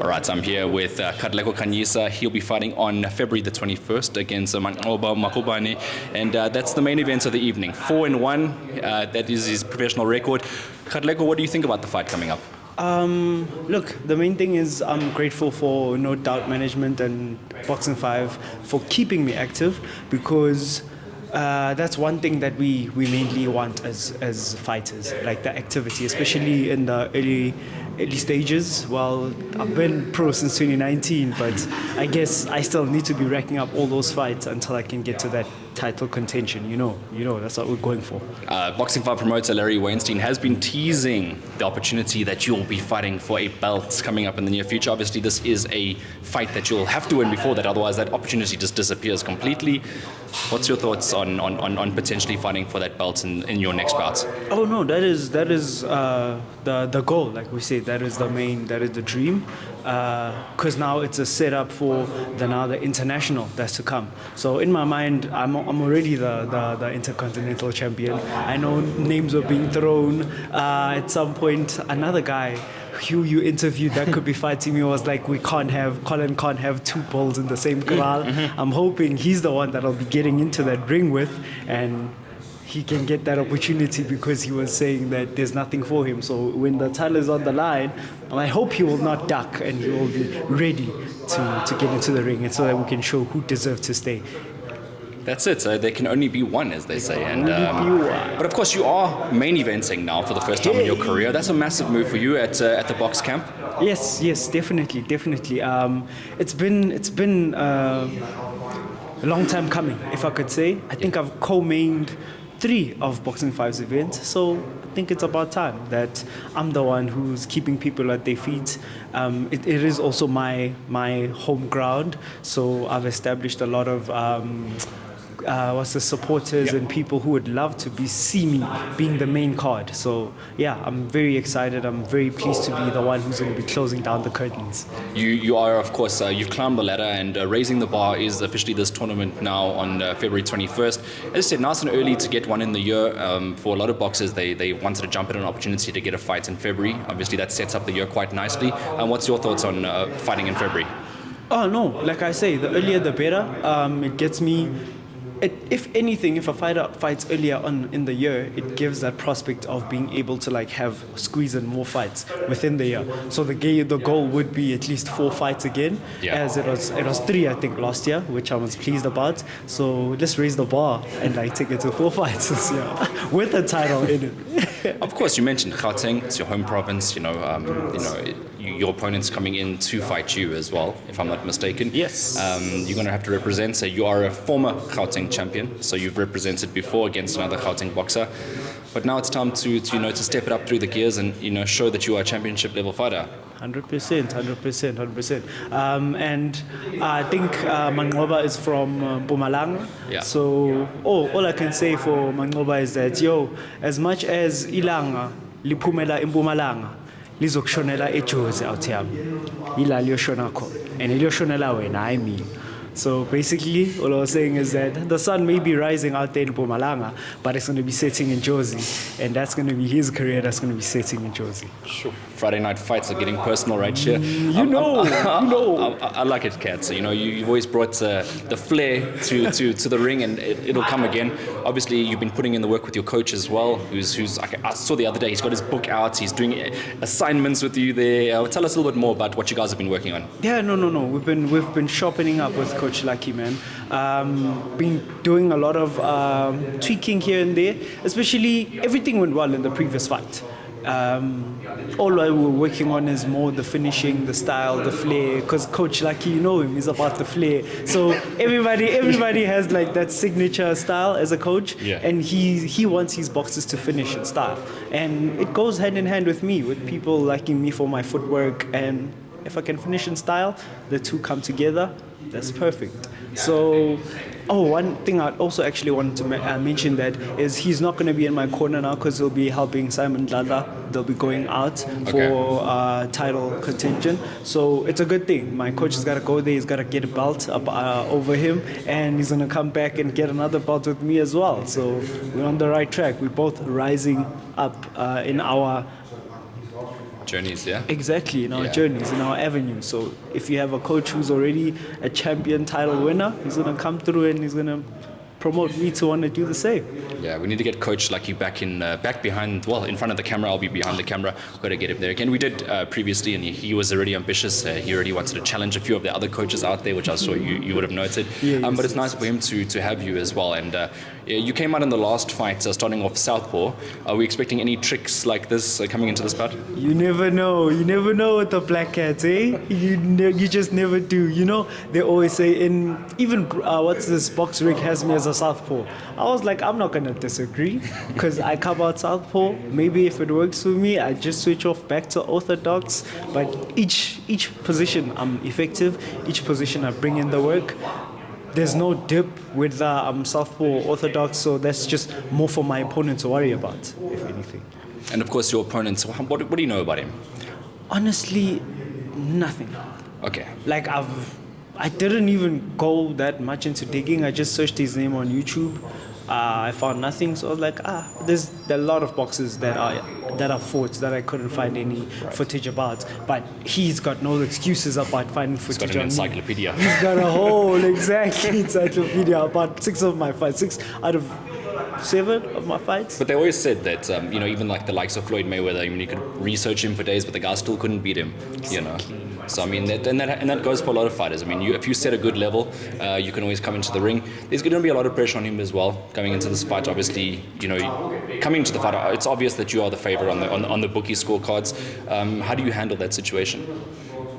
All right, I'm here with Katlego Khanyisa. He'll be fighting on February the 21st against Manqoba Magubane, and that's the main event of the evening. 4-1, that is his professional record. Katlego, what do you think about the fight coming up? Look, the main thing is I'm grateful for No Doubt Management and Boxing 5 for keeping me active, because that's one thing that we mainly want as fighters, like the activity, especially in the early stages. Well, I've been pro since 2019, but I guess I still need to be racking up all those fights until I can get to that title contention. You know, that's what we're going for. Boxing 5 promoter Larry Weinstein has been teasing the opportunity that you'll be fighting for a belt coming up in the near future. Obviously, this is a fight that you'll have to win before that, otherwise that opportunity just disappears completely. What's your thoughts on potentially fighting for that belt in your next bout? Oh no, that is the goal. Like we said, that is the dream. Because now it's a setup for the international that's to come. So in my mind, I'm already the intercontinental champion. I know names are being thrown. At some point, another guy who you interviewed that could be fighting me was like, Colin can't have two bulls in the same corral. I'm hoping he's the one that I'll be getting into that ring with, and he can get that opportunity, because he was saying that there's nothing for him. So when the title is on the line, I hope he will not duck and he will be ready to get into the ring, and so that we can show who deserves to stay. That's it. There can only be one, as they say. And but of course, you are main eventing now for the first time in your career. That's a massive move for you at the box camp. Yes, definitely. It's been a long time coming, if I could say. I think I've co-mained 3 of Boxing 5's events, so I think it's about time that I'm the one who's keeping people at their feet. It is also my home ground, so I've established a lot of supporters and people who would love to see me being the main card. So yeah, I'm very excited. I'm very pleased to be the one who's going to be closing down the curtains. You are, of course, you've climbed the ladder, and raising the bar is officially this tournament now on February 21st. As I said, nice and early to get one in the year. For a lot of boxers, they wanted to jump at an opportunity to get a fight in February. Obviously, that sets up the year quite nicely. What's your thoughts on fighting in February? Oh no, like I say, the earlier the better. It gets me. If anything, if a fighter fights earlier on in the year, it gives that prospect of being able to have squeeze in more fights within the year. So the goal would be at least 4 fights again, as it was 3 I think last year, which I was pleased about. So let's raise the bar and take it to 4 fights this year with a title in it. Of course, you mentioned Gauteng. It's your home province. Your opponent's coming in to fight you as well, if I'm not mistaken. Yes. You're going to have to represent. So you are a former Gauteng champion, so you've represented before against another Gauteng boxer. But now it's time to step it up through the gears and show that you are a championship level fighter. 100%. And I think Manqoba is from Mpumalanga. Yeah. So all I can say for Manqoba is that as much as ilanga liphumela eMpumalanga, lizokushonela eJozi out yami, ila liyoshona khona, and liyoshonela wena, I mean. So basically, all I was saying is that the sun may be rising out there in Mpumalanga, but it's going to be setting in Jozi, and that's going to be his career. That's going to be setting in Jozi. Sure. Friday night fights are getting personal right here. I like it, Kat. So, you've always brought the flair to the ring, and it'll come again. Obviously, you've been putting in the work with your coach as well, who's I saw the other day, he's got his book out. He's doing assignments with you there. Tell us a little bit more about what you guys have been working on. Yeah, no. We've been sharpening up with Coach Lucky, man. Been doing a lot of tweaking here and there. Especially, everything went well in the previous fight. All we're working on is more the finishing, the style, the flair. Because Coach Lucky, him, he's about the flair. So everybody has that signature style as a coach, and he wants his boxers to finish in style. And it goes hand in hand with me, with people liking me for my footwork. And if I can finish in style, the two come together. That's perfect. So, one thing I also actually wanted to mention that is he's not going to be in my corner now, because he'll be helping Simon Dlala. They'll be going out for title contention. So it's a good thing. My coach has got to go there. He's got to get a belt up over him, and he's going to come back and get another belt with me as well. So we're on the right track. We're both rising up in our journeys, yeah? Exactly, in our journeys, in our avenue. So if you have a coach who's already a champion title winner, he's going to come through and he's going to promote me to want to do the same. Yeah, we need to get Coach Lucky back behind, well, in front of the camera. I'll be behind the camera. We've got to get him there again. We did previously, and he was already ambitious. He already wanted to challenge a few of the other coaches out there, which I saw you would have noted. But it's nice for him to have you as well. And you came out in the last fight, starting off southpaw. Are we expecting any tricks like this coming into this bout? You never know. You never know with the Black Cats, eh? You just never do. You know, they always say, what's this box rig has me as a southpaw. I was like, I'm not going to disagree because I come out southpaw. Maybe if it works for me, I just switch off back to orthodox. But each position I'm effective. Each position I bring in the work. There's no dip with southpaw or orthodox, so that's just more for my opponent to worry about, if anything. And of course, your opponent, so what do you know about him? Honestly, nothing. Okay. Like I didn't even go that much into digging. I just searched his name on YouTube. I found nothing, so I was like, there's a lot of boxes that are forts that I couldn't find any footage about. But he's got no excuses about finding footage. He's got an encyclopedia. He's got a whole encyclopedia about 6 of my fights, 6 out of 7 of my fights. But they always said that even like the likes of Floyd Mayweather, you could research him for days, but the guy still couldn't beat him. You know. So I mean, that goes for a lot of fighters. I mean, if you set a good level, you can always come into the ring. There's going to be a lot of pressure on him as well coming into this fight. Obviously, coming into the fight, it's obvious that you are the favorite on the bookie scorecards. How do you handle that situation?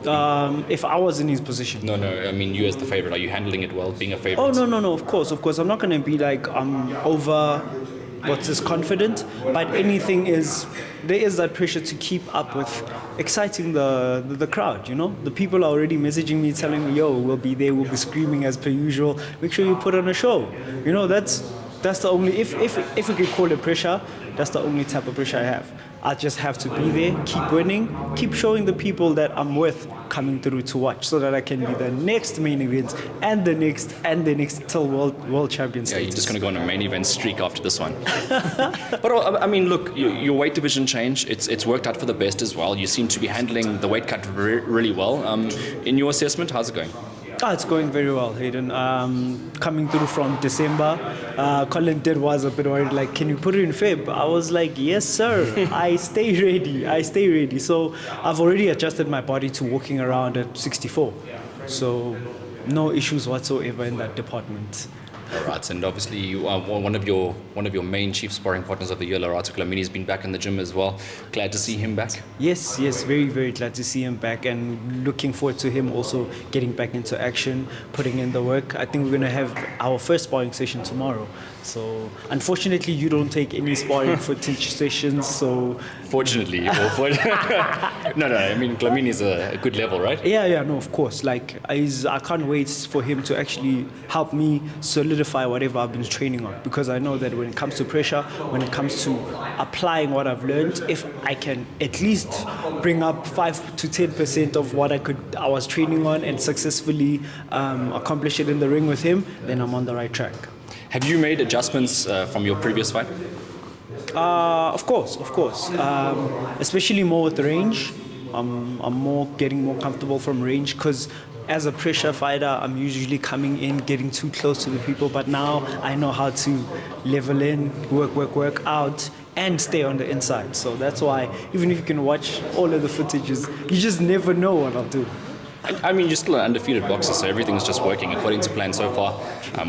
If I was in his position. No, I mean you as the favorite. Are you handling it well, being a favorite? Oh no, of course. I'm not going to be like over confident, but there is that pressure to keep up with exciting the crowd, The people are already messaging me, telling me, yo, we'll be there, we'll be screaming as per usual. Make sure you put on a show. That's the only, if we could call it pressure, that's the only type of pressure I have. I just have to be there, keep winning, keep showing the people that I'm with coming through to watch, so that I can be the next main event and the next till world champion status. Yeah, you're just going to go on a main event streak after this one. But I mean, look, your weight division change, it's worked out for the best as well. You seem to be handling the weight cut really well. In your assessment, how's it going? It's going very well, Hayden. Coming through from December, Colin was a bit worried, like, can you put it in Feb? I was like, yes, sir. I stay ready. So I've already adjusted my body to walking around at 64. So no issues whatsoever in that department. All right, and obviously you are one of your main chief sparring partners of the year, Lerato Khanyisa, has been back in the gym as well. Glad to see him back. Yes, very, very glad to see him back, and looking forward to him also getting back into action, putting in the work. I think we're going to have our first sparring session tomorrow. So unfortunately, you don't take any sparring footage sessions. So fortunately, no. I mean, Khanyisa is a good level, right? Yeah. No, of course. Like I can't wait for him to actually help me solidify whatever I've been training on, because I know that when it comes to pressure, when it comes to applying what I've learned, if I can at least bring up 5 to 10% of what I was training on and successfully accomplish it in the ring with him, then I'm on the right track. Have you made adjustments from your previous fight? Of course. Especially more with the range. I'm getting more comfortable from range, because as a pressure fighter, I'm usually coming in, getting too close to the people. But now I know how to level in, work out, and stay on the inside. So that's why, even if you can watch all of the footages, you just never know what I'll do. I mean, you're still an undefeated boxer, so everything's just working according to plan so far.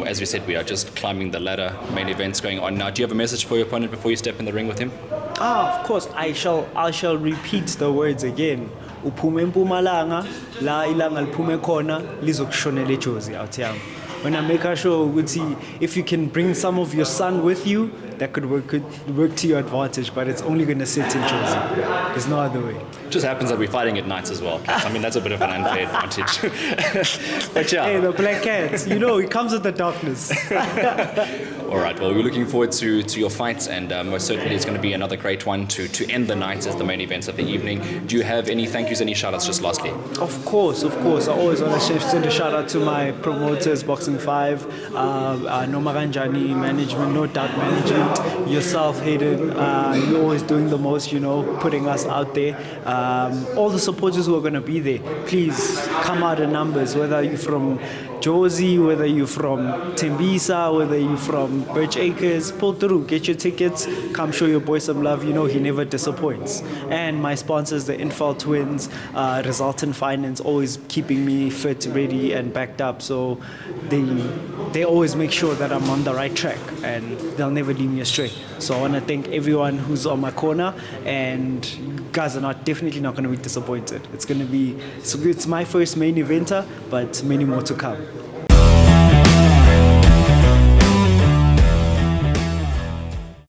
As we said, we are just climbing the ladder, main events going on now. Do you have a message for your opponent before you step in the ring with him? Of course, I shall repeat the words again. Uphume Mpumalanga, la ilanga liphume khona lizokushonela ejozi out yami. When I make a show, if you can bring some of your son with you, that could work to your advantage, but it's only going to sit in Jozi. There's no other way. It just happens that we're fighting at nights as well, Kat. I mean, that's a bit of an unfair advantage. But yeah. Hey, the Black Cats, it comes with the darkness. All right, well, we're looking forward to your fights, and most certainly it's going to be another great one to end the night as the main events of the evening. Do you have any thank yous, any shout-outs just lastly? Of course. I always want to send a shout-out to my promoters, Boxing 5, No Maranjani Management, No Doubt Management, yourself, Hayden. You're always doing the most, putting us out there. All the supporters who are going to be there, please come out in numbers, whether you're from Josie, whether you're from Tembisa, whether you're from Birch Acres, pull through, get your tickets, come show your boy some love. He never disappoints. And my sponsors, the Infal Twins, Resultant Finance, always keeping me fit, ready, and backed up. So they always make sure that I'm on the right track, and they'll never leave me astray. So I want to thank everyone who's on my corner, and you guys are definitely not going to be disappointed. It's my first main eventer, but many more to come.